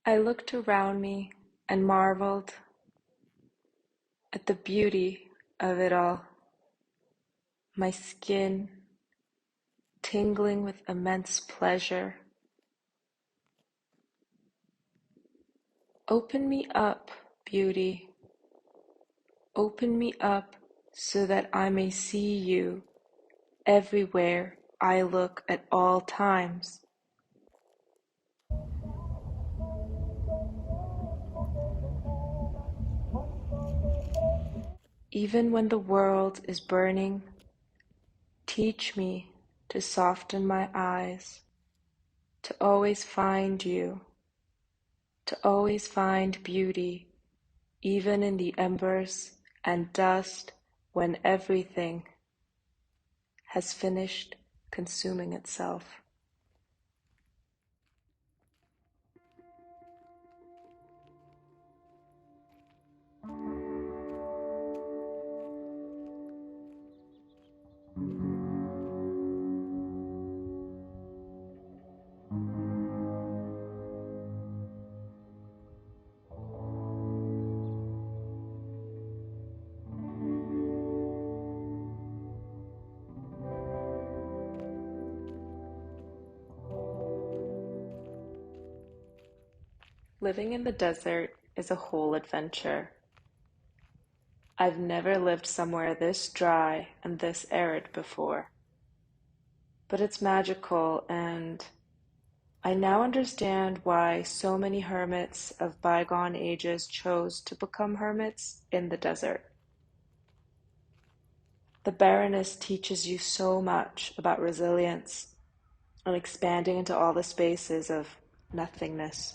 I looked around me and marveled at the beauty of it all, my skin tingling with immense pleasure. Open me up, beauty, open me up so that I may see you everywhere I look at all times. Even when the world is burning, teach me to soften my eyes, to always find you, to always find beauty, even in the embers and dust when everything has finished consuming itself. Living in the desert is a whole adventure. I've never lived somewhere this dry and this arid before. But it's magical, and I now understand why so many hermits of bygone ages chose to become hermits in the desert. The barrenness teaches you so much about resilience and expanding into all the spaces of nothingness.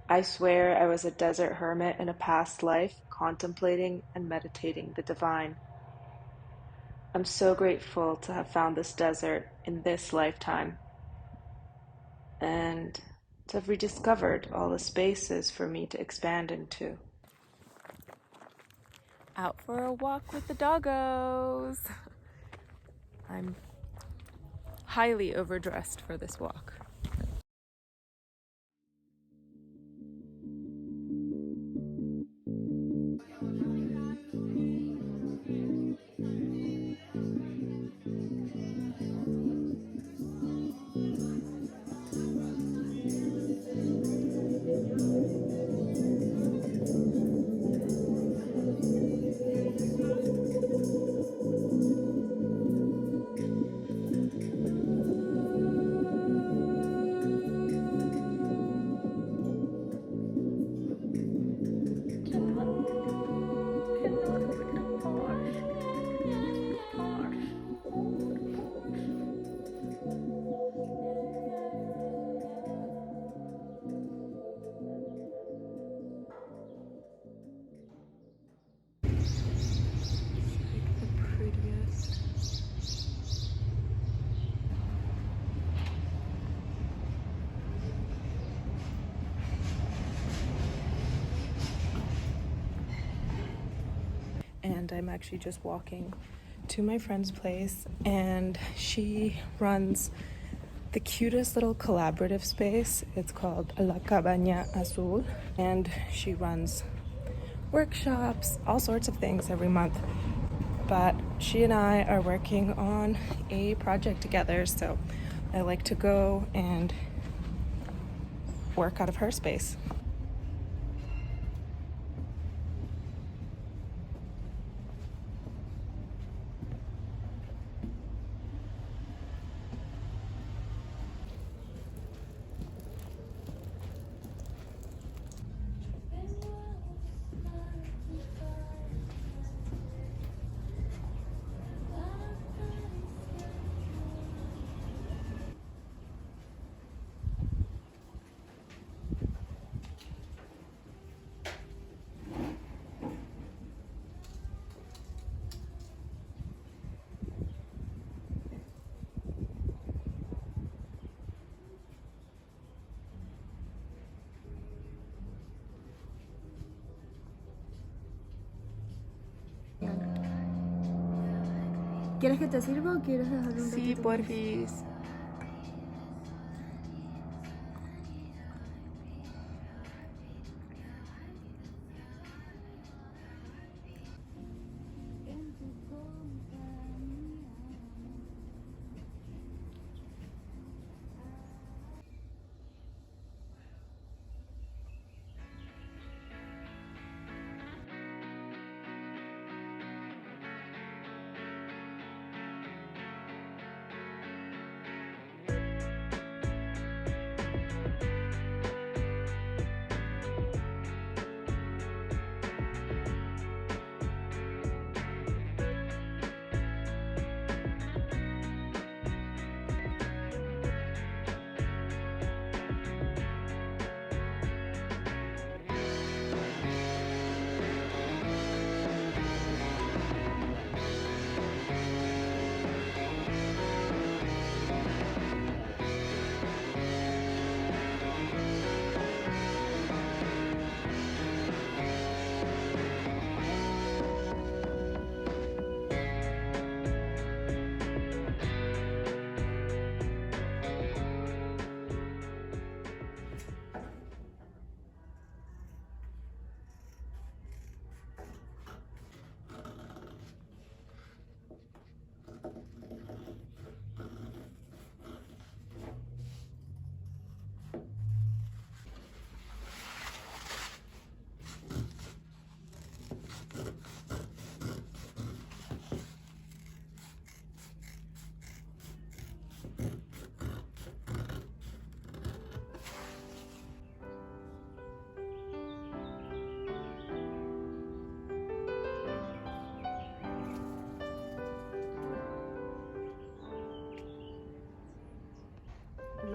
I swear I was a desert hermit in a past life, contemplating and meditating the divine. I'm so grateful to have found this desert in this lifetime and to have rediscovered all the spaces for me to expand into. Out for a walk with the doggos! I'm highly overdressed for this walk. And I'm actually just walking to my friend's place, and she runs the cutest little collaborative space. It's called La Cabaña Azul, and she runs workshops, all sorts of things every month. But she and I are working on a project together, so I like to go and work out of her space. ¿Quieres que te sirva o quieres dejarlo un Sí, ratito? porfis.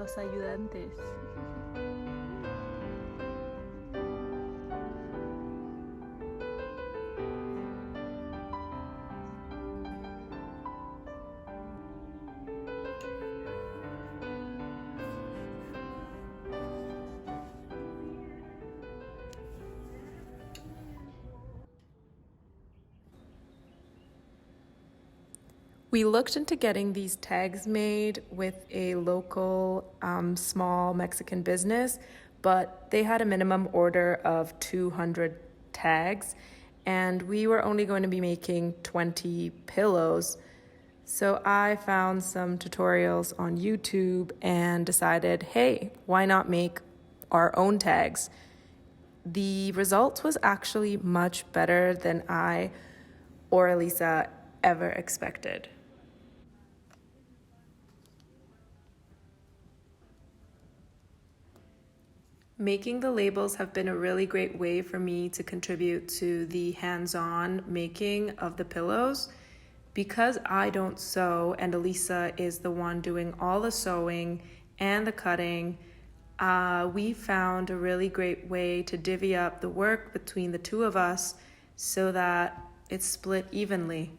los ayudantes. We looked into getting these tags made with a local small Mexican business, but they had a minimum order of 200 tags, and we were only going to be making 20 pillows. So I found some tutorials on YouTube and decided, hey, why not make our own tags? The result was actually much better than I or Elisa ever expected. Making the labels have been a really great way for me to contribute to the hands-on making of the pillows. Because I don't sew and Elisa is the one doing all the sewing and the cutting, we found a really great way to divvy up the work between the two of us so that it's split evenly.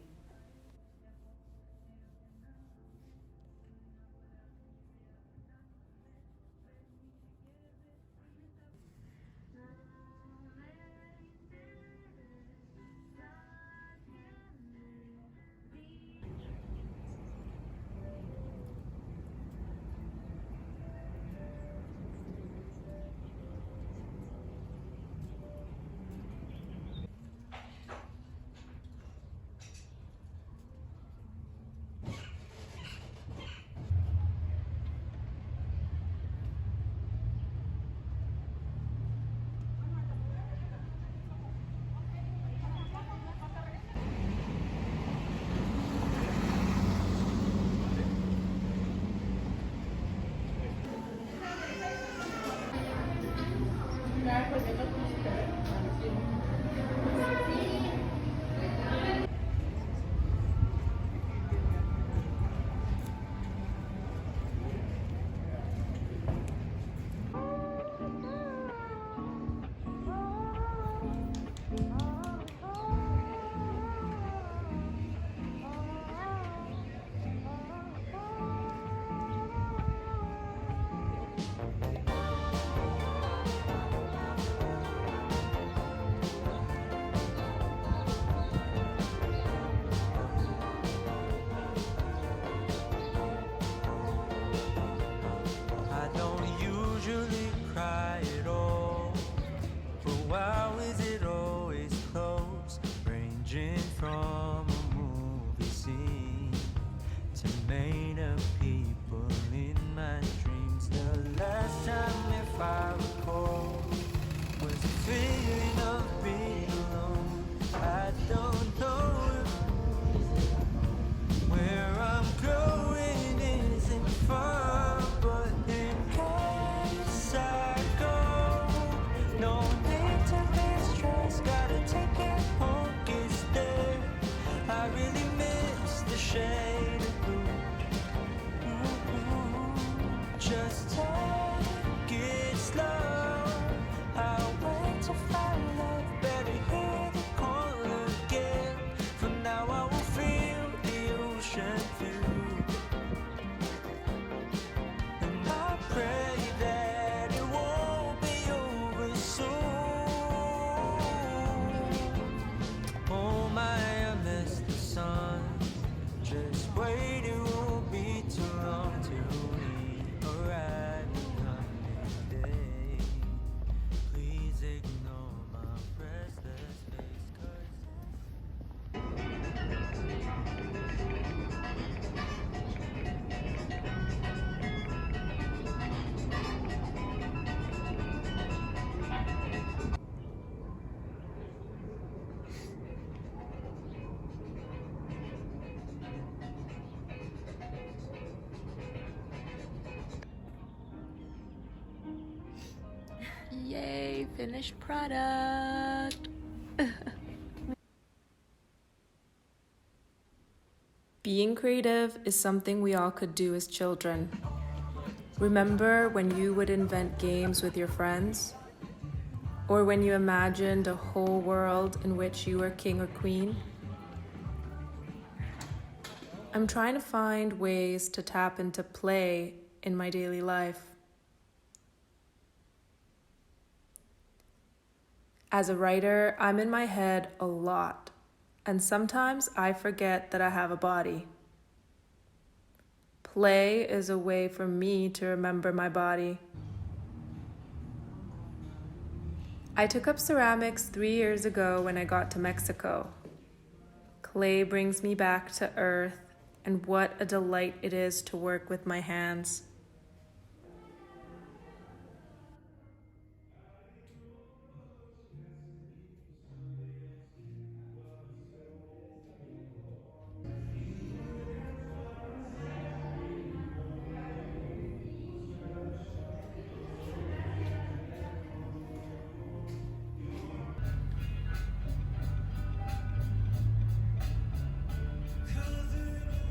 Yay, finished product! Being creative is something we all could do as children. Remember when you would invent games with your friends? Or when you imagined a whole world in which you were king or queen? I'm trying to find ways to tap into play in my daily life. As a writer, I'm in my head a lot, and sometimes I forget that I have a body. Play is a way for me to remember my body. I took up ceramics 3 years ago when I got to Mexico. Clay brings me back to earth, and what a delight it is to work with my hands.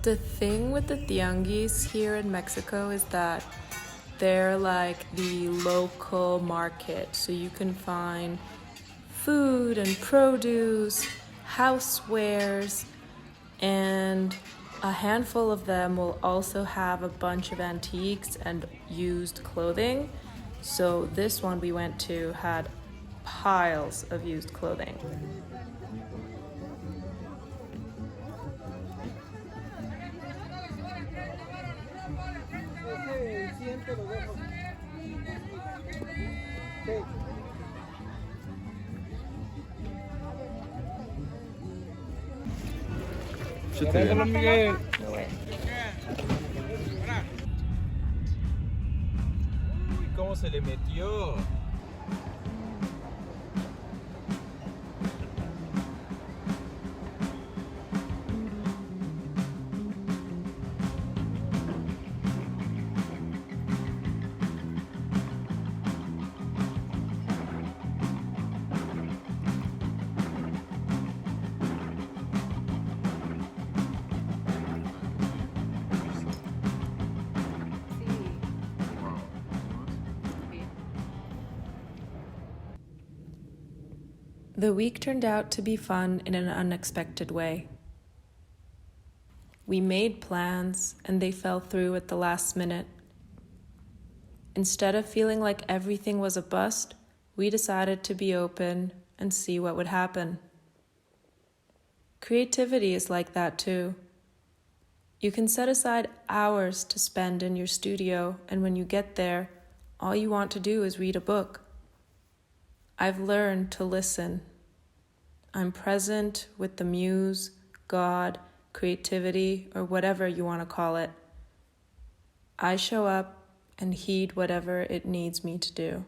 The thing with the tianguis here in Mexico is that they're like the local market, so you can find food and produce, housewares, and a handful of them will also have a bunch of antiques and used clothing. So this one we went to had piles of used clothing. Miguel. Uy, ¿cómo se le metió? The week turned out to be fun in an unexpected way. We made plans and they fell through at the last minute. Instead of feeling like everything was a bust, we decided to be open and see what would happen. Creativity is like that too. You can set aside hours to spend in your studio, and when you get there, all you want to do is read a book. I've learned to listen. I'm present with the muse, God, creativity, or whatever you want to call it. I show up and heed whatever it needs me to do.